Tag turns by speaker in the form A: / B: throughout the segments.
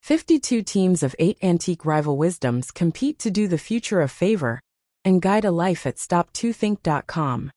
A: 52 teams of 8 antique rival wisdoms compete to do the future a favor and guide a life at stop2think.com.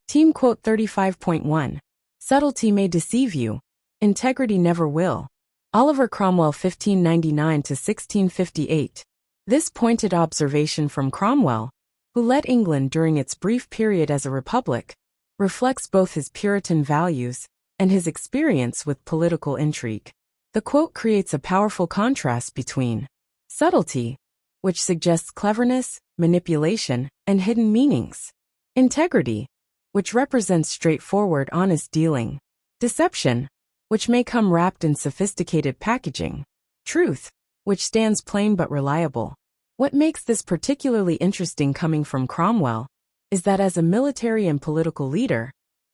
A: Team quote 35.1. Subtlety may deceive you. Integrity never will. Oliver Cromwell 1599 to 1658. This pointed observation from Cromwell, who led England during its brief period as a republic, reflects both his Puritan values and his experience with political intrigue. The quote creates a powerful contrast between subtlety, which suggests cleverness, manipulation, and hidden meanings, integrity, which represents straightforward, honest dealing, deception, which may come wrapped in sophisticated packaging, truth, which stands plain but reliable. What makes this particularly interesting coming from Cromwell is that as a military and political leader,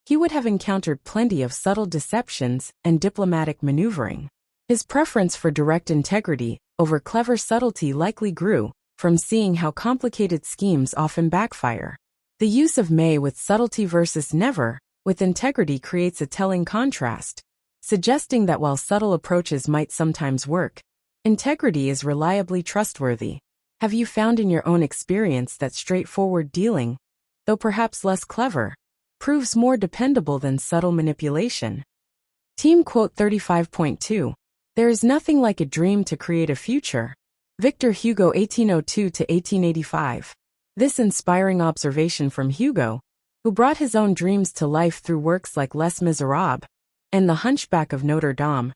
A: he would have encountered plenty of subtle deceptions and diplomatic maneuvering. His preference for direct integrity over clever subtlety likely grew from seeing how complicated schemes often backfire. The use of may with subtlety versus never with integrity creates a telling contrast, suggesting that while subtle approaches might sometimes work, integrity is reliably trustworthy. Have you found in your own experience that straightforward dealing, though perhaps less clever, proves more dependable than subtle manipulation? Team quote 35.2. There is nothing like a dream to create a future. Victor Hugo 1802 to 1885. This inspiring observation from Hugo, who brought his own dreams to life through works like Les Miserables and The Hunchback of Notre Dame,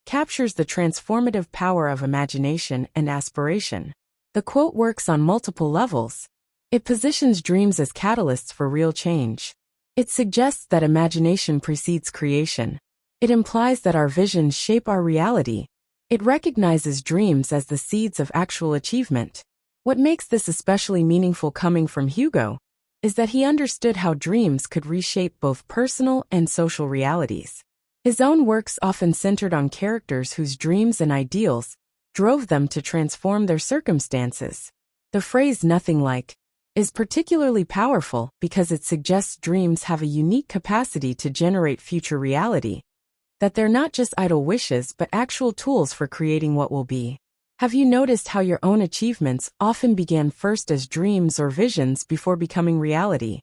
A: captures the transformative power of imagination and aspiration. The quote works on multiple levels. It positions dreams as catalysts for real change. It suggests that imagination precedes creation. It implies that our visions shape our reality. It recognizes dreams as the seeds of actual achievement. What makes this especially meaningful coming from Hugo is that he understood how dreams could reshape both personal and social realities. His own works often centered on characters whose dreams and ideals drove them to transform their circumstances. The phrase "nothing like" is particularly powerful because it suggests dreams have a unique capacity to generate future reality, that they're not just idle wishes but actual tools for creating what will be. Have you noticed how your own achievements often began first as dreams or visions before becoming reality?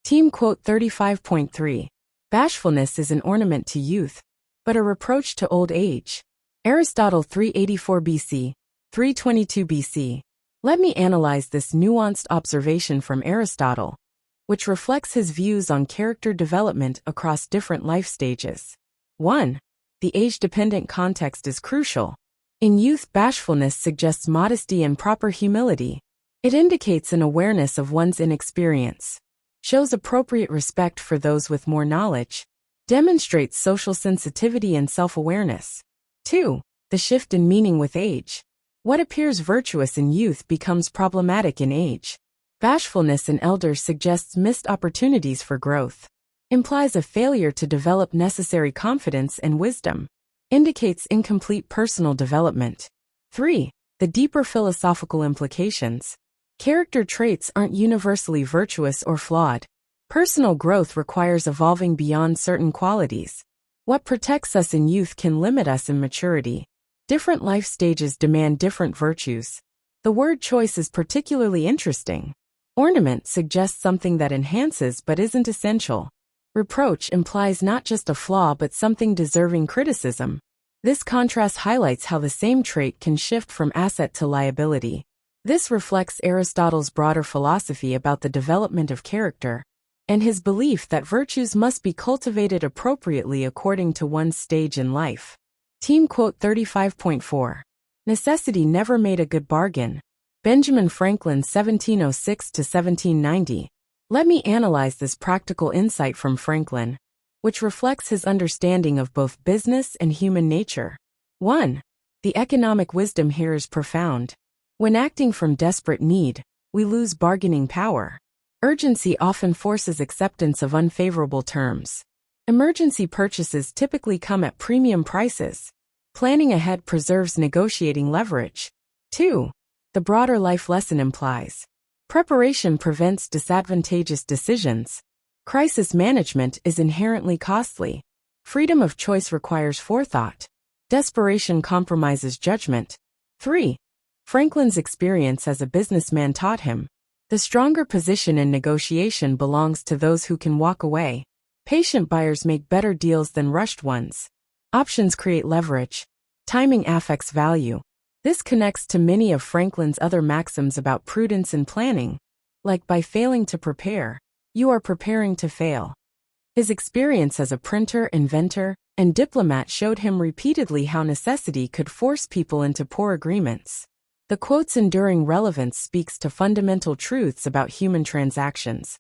A: Team quote 35.3. Bashfulness is an ornament to youth, but a reproach to old age. Aristotle 384 BC, 322 BC. Let me analyze this nuanced observation from Aristotle, which reflects his views on character development across different life stages. 1. The age-dependent context is crucial. In youth, bashfulness suggests modesty and proper humility. It indicates an awareness of one's inexperience, shows appropriate respect for those with more knowledge, demonstrates social sensitivity and self-awareness. 2. The shift in meaning with age. What appears virtuous in youth becomes problematic in age. Bashfulness in elders suggests missed opportunities for growth, implies a failure to develop necessary confidence and wisdom, indicates incomplete personal development. 3. The deeper philosophical implications. Character traits aren't universally virtuous or flawed. Personal growth requires evolving beyond certain qualities. What protects us in youth can limit us in maturity. Different life stages demand different virtues. The word choice is particularly interesting. Ornament suggests something that enhances but isn't essential. Reproach implies not just a flaw but something deserving criticism. This contrast highlights how the same trait can shift from asset to liability. This reflects Aristotle's broader philosophy about the development of character, and his belief that virtues must be cultivated appropriately according to one's stage in life. Team quote 35.4. Necessity never made a good bargain. Benjamin Franklin 1706 to 1790. Let me analyze this practical insight from Franklin, which reflects his understanding of both business and human nature. 1. The economic wisdom here is profound. When acting from desperate need, we lose bargaining power. Urgency often forces acceptance of unfavorable terms. Emergency purchases typically come at premium prices. Planning ahead preserves negotiating leverage. 2. The broader life lesson implies. Preparation prevents disadvantageous decisions. Crisis management is inherently costly. Freedom of choice requires forethought. Desperation compromises judgment. 3. Franklin's experience as a businessman taught him. The stronger position in negotiation belongs to those who can walk away. Patient buyers make better deals than rushed ones. Options create leverage. Timing affects value. This connects to many of Franklin's other maxims about prudence and planning, like by failing to prepare, you are preparing to fail. His experience as a printer, inventor, and diplomat showed him repeatedly how necessity could force people into poor agreements. The quote's enduring relevance speaks to fundamental truths about human transactions.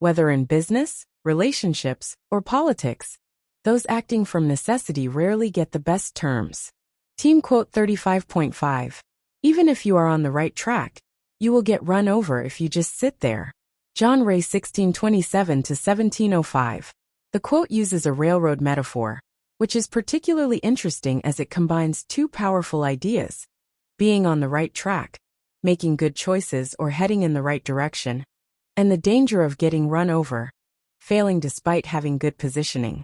A: Whether in business, relationships, or politics, those acting from necessity rarely get the best terms. Team quote 35.5. Even if you are on the right track, you will get run over if you just sit there. John Ray 1627-1705. The quote uses a railroad metaphor, which is particularly interesting as it combines two powerful ideas: being on the right track, making good choices or heading in the right direction, and the danger of getting run over, failing despite having good positioning.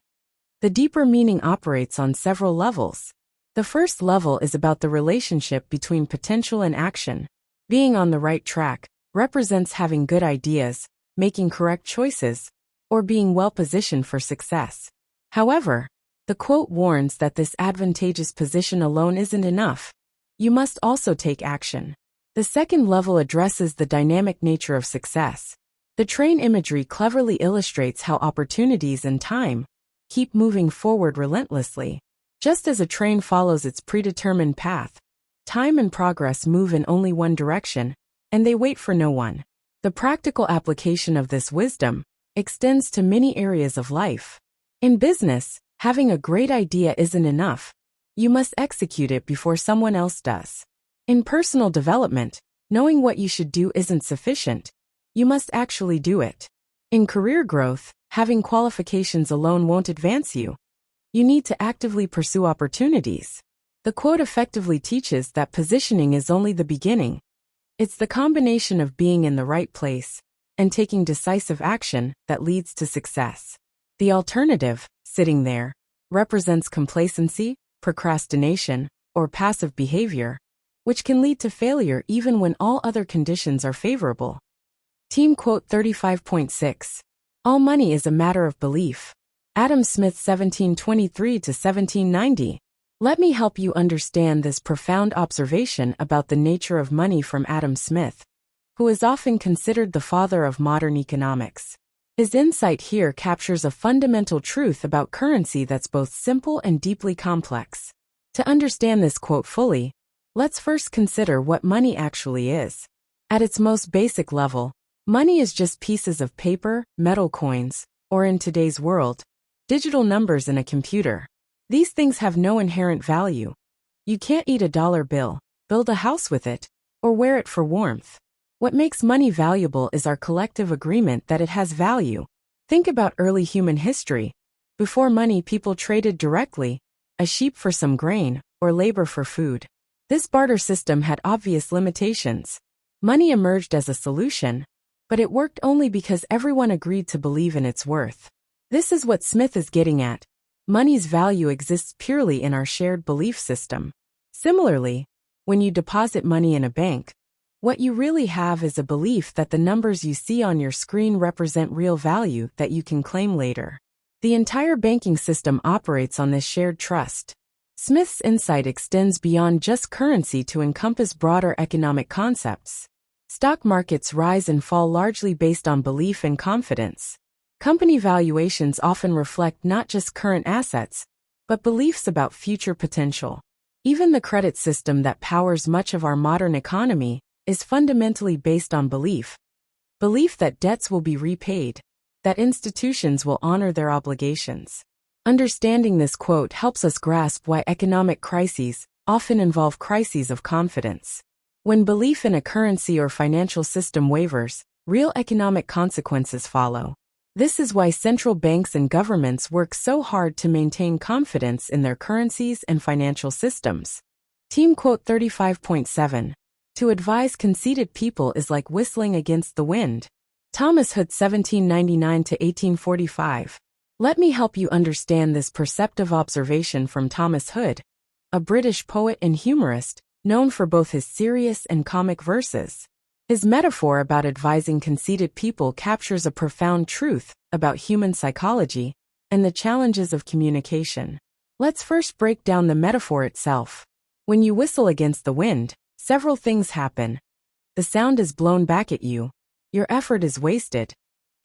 A: The deeper meaning operates on several levels. The first level is about the relationship between potential and action. Being on the right track represents having good ideas, making correct choices, or being well positioned for success. However, the quote warns that this advantageous position alone isn't enough. You must also take action. The second level addresses the dynamic nature of success. The train imagery cleverly illustrates how opportunities and time keep moving forward relentlessly. Just as a train follows its predetermined path, time and progress move in only one direction, and they wait for no one. The practical application of this wisdom extends to many areas of life. In business, having a great idea isn't enough. You must execute it before someone else does. In personal development, knowing what you should do isn't sufficient. You must actually do it. In career growth, having qualifications alone won't advance you. You need to actively pursue opportunities. The quote effectively teaches that positioning is only the beginning. It's the combination of being in the right place and taking decisive action that leads to success. The alternative, sitting there, represents complacency, procrastination, or passive behavior, which can lead to failure even when all other conditions are favorable. Team quote 35.6. All money is a matter of belief. Adam Smith 1723-1790. Let me help you understand this profound observation about the nature of money from Adam Smith, who is often considered the father of modern economics. His insight here captures a fundamental truth about currency that's both simple and deeply complex. To understand this quote fully, let's first consider what money actually is. At its most basic level, money is just pieces of paper, metal coins, or in today's world, digital numbers in a computer. These things have no inherent value. You can't eat a dollar bill, build a house with it, or wear it for warmth. What makes money valuable is our collective agreement that it has value. Think about early human history. Before money, people traded directly, a sheep for some grain, or labor for food. This barter system had obvious limitations. Money emerged as a solution, but it worked only because everyone agreed to believe in its worth. This is what Smith is getting at. Money's value exists purely in our shared belief system. Similarly, when you deposit money in a bank, what you really have is a belief that the numbers you see on your screen represent real value that you can claim later. The entire banking system operates on this shared trust. Smith's insight extends beyond just currency to encompass broader economic concepts. Stock markets rise and fall largely based on belief and confidence. Company valuations often reflect not just current assets, but beliefs about future potential. Even the credit system that powers much of our modern economy is fundamentally based on belief. Belief that debts will be repaid, that institutions will honor their obligations. Understanding this quote helps us grasp why economic crises often involve crises of confidence. When belief in a currency or financial system wavers, real economic consequences follow. This is why central banks and governments work so hard to maintain confidence in their currencies and financial systems. Team quote 35.7. To advise conceited people is like whistling against the wind. Thomas Hood 1799 to 1845. Let me help you understand this perceptive observation from Thomas Hood, a British poet and humorist, known for both his serious and comic verses. His metaphor about advising conceited people captures a profound truth about human psychology and the challenges of communication. Let's first break down the metaphor itself. When you whistle against the wind, several things happen. The sound is blown back at you, your effort is wasted,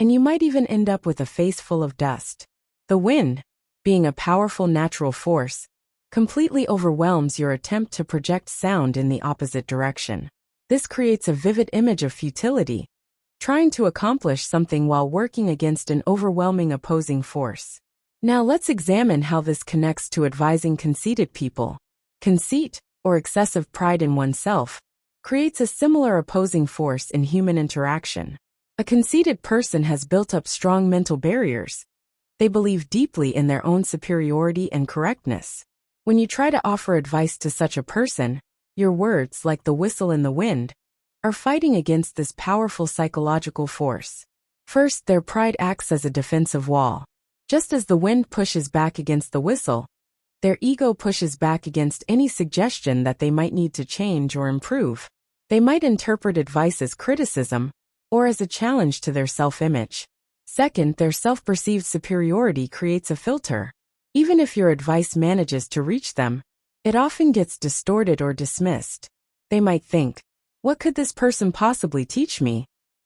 A: and you might even end up with a face full of dust. The wind, being a powerful natural force, completely overwhelms your attempt to project sound in the opposite direction. This creates a vivid image of futility, trying to accomplish something while working against an overwhelming opposing force. Now let's examine how this connects to advising conceited people. Conceit, or excessive pride in oneself, creates a similar opposing force in human interaction. A conceited person has built up strong mental barriers. They believe deeply in their own superiority and correctness. When you try to offer advice to such a person, your words, like the whistle in the wind, are fighting against this powerful psychological force. First, their pride acts as a defensive wall. Just as the wind pushes back against the whistle, their ego pushes back against any suggestion that they might need to change or improve. They might interpret advice as criticism, or as a challenge to their self-image. Second, their self-perceived superiority creates a filter. Even if your advice manages to reach them, it often gets distorted or dismissed. They might think, what could this person possibly teach me?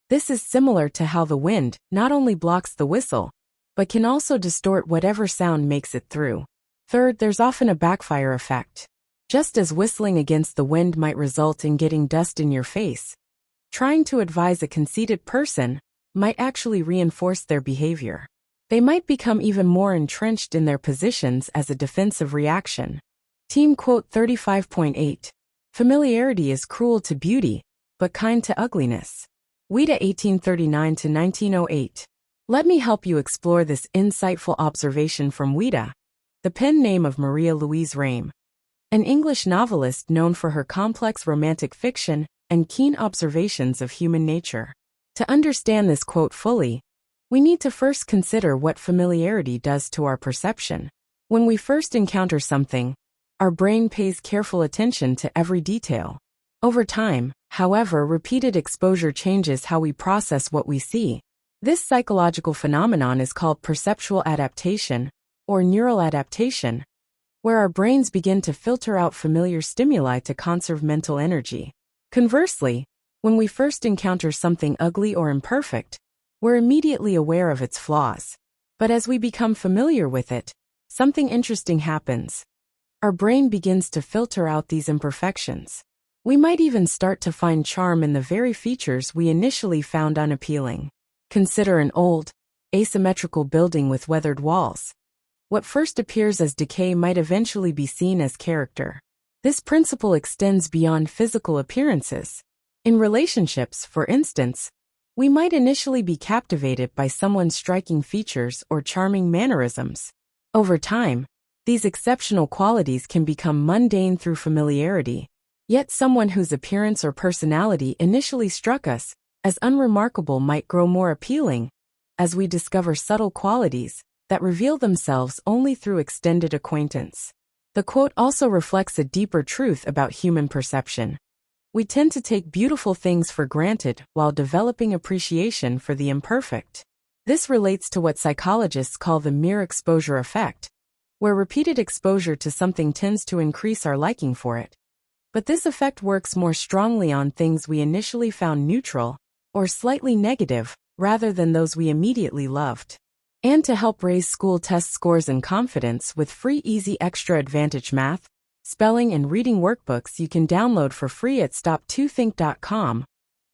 A: This is similar to how the wind not only blocks the whistle, but can also distort whatever sound makes it through. Third, there's often a backfire effect. Just as whistling against the wind might result in getting dust in your face, trying to advise a conceited person might actually reinforce their behavior. They might become even more entrenched in their positions as a defensive reaction. Team quote 35.8. Familiarity is cruel to beauty, but kind to ugliness. Ouida 1839 to 1908. Let me help you explore this insightful observation from Ouida, the pen name of Maria Louise Raime, an English novelist known for her complex romantic fiction and keen observations of human nature. To understand this quote fully, we need to first consider what familiarity does to our perception. When we first encounter something, our brain pays careful attention to every detail. Over time, however, repeated exposure changes how we process what we see. This psychological phenomenon is called perceptual adaptation, or neural adaptation, where our brains begin to filter out familiar stimuli to conserve mental energy. Conversely, when we first encounter something ugly or imperfect, we're immediately aware of its flaws. But as we become familiar with it, something interesting happens. Our brain begins to filter out these imperfections. We might even start to find charm in the very features we initially found unappealing. Consider an old, asymmetrical building with weathered walls. What first appears as decay might eventually be seen as character. This principle extends beyond physical appearances. In relationships, for instance, we might initially be captivated by someone's striking features or charming mannerisms. Over time, these exceptional qualities can become mundane through familiarity. Yet someone whose appearance or personality initially struck us as unremarkable might grow more appealing as we discover subtle qualities that reveal themselves only through extended acquaintance. The quote also reflects a deeper truth about human perception. We tend to take beautiful things for granted while developing appreciation for the imperfect. This relates to what psychologists call the mere exposure effect, where repeated exposure to something tends to increase our liking for it. But this effect works more strongly on things we initially found neutral or slightly negative rather than those we immediately loved. And to help raise school test scores and confidence with free easy extra advantage math, spelling and reading workbooks you can download for free at stop2think.com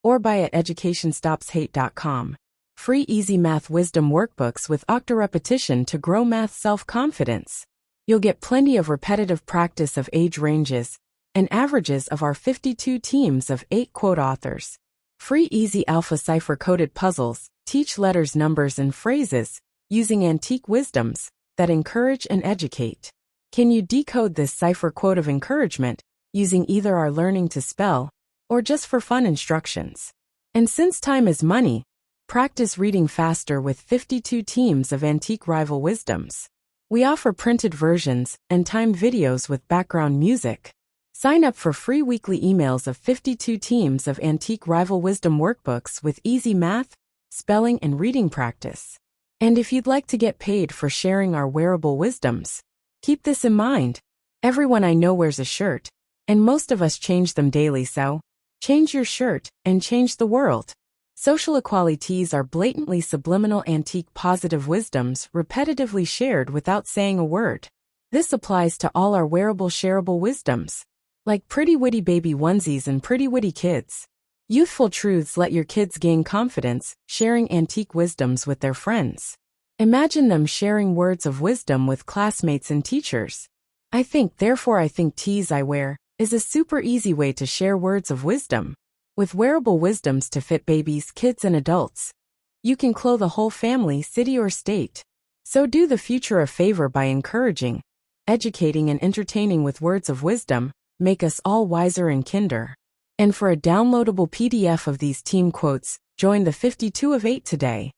A: or buy at educationstopshate.com. Free easy math wisdom workbooks with octa repetition to grow math self-confidence. You'll get plenty of repetitive practice of age ranges and averages of our 52 teams of 8 quote authors. Free easy alpha cipher-coded puzzles teach letters, numbers, and phrases using antique wisdoms that encourage and educate. Can you decode this cipher quote of encouragement using either our learning to spell or just for fun instructions? And since time is money, practice reading faster with 52 teams of antique rival wisdoms. We offer printed versions and timed videos with background music. Sign up for free weekly emails of 52 teams of antique rival wisdom workbooks with easy math, spelling, and reading practice. And if you'd like to get paid for sharing our wearable wisdoms, keep this in mind. Everyone I know wears a shirt, and most of us change them daily, so change your shirt and change the world. Social equalities are blatantly subliminal antique positive wisdoms repetitively shared without saying a word. This applies to all our wearable shareable wisdoms, like pretty witty baby onesies and pretty witty kids. Youthful truths let your kids gain confidence, sharing antique wisdoms with their friends. Imagine them sharing words of wisdom with classmates and teachers. I think, therefore I think tees I wear is a super easy way to share words of wisdom. With wearable wisdoms to fit babies, kids, and adults, you can clothe a whole family, city, or state. So do the future a favor by encouraging, educating, and entertaining with words of wisdom. Make us all wiser and kinder. And for a downloadable PDF of these team quotes, join the 52 of 8 today.